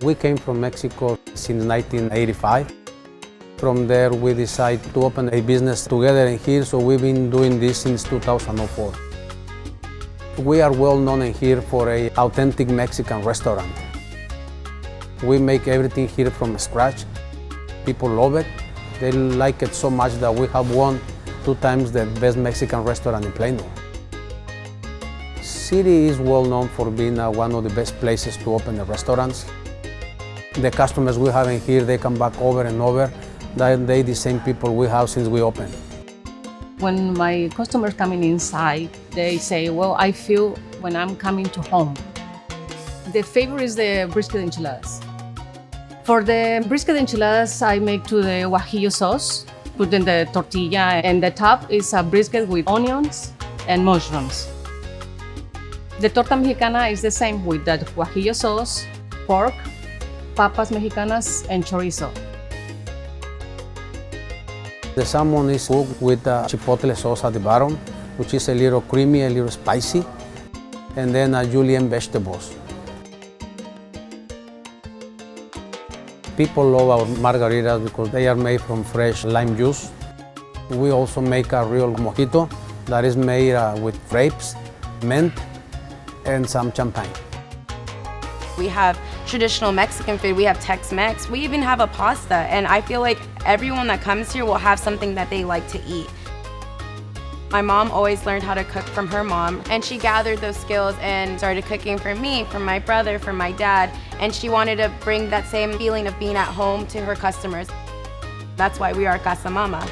We came from Mexico since 1985. From there, we decided to open a business together in here, so we've been doing this since 2004. We are well known in here for an authentic Mexican restaurant. We make everything here from scratch. People love it. They like it so much that we have won 2 times the best Mexican restaurant in Plano. City is well known for being one of the best places to open the restaurants. The customers we have in here, they come back over and over. They're the same people we have since we opened. When my customers coming inside, they say, well, I feel when I'm coming to home. The favorite is the brisket enchiladas. For the brisket enchiladas, I make to the guajillo sauce, put in the tortilla, and the top is a brisket with onions and mushrooms. The torta mexicana is the same with the guajillo sauce, pork, papas mexicanas, and chorizo. The salmon is cooked with chipotle sauce at the bottom, which is a little creamy, a little spicy, and then julienne vegetables. People love our margaritas because they are made from fresh lime juice. We also make a real mojito that is made with grapes, mint, and some champagne. We have traditional Mexican food, we have Tex-Mex, we even have a pasta, and I feel like everyone that comes here will have something that they like to eat. My mom always learned how to cook from her mom, and she gathered those skills and started cooking for me, for my brother, for my dad, and she wanted to bring that same feeling of being at home to her customers. That's why we are Casa Mama.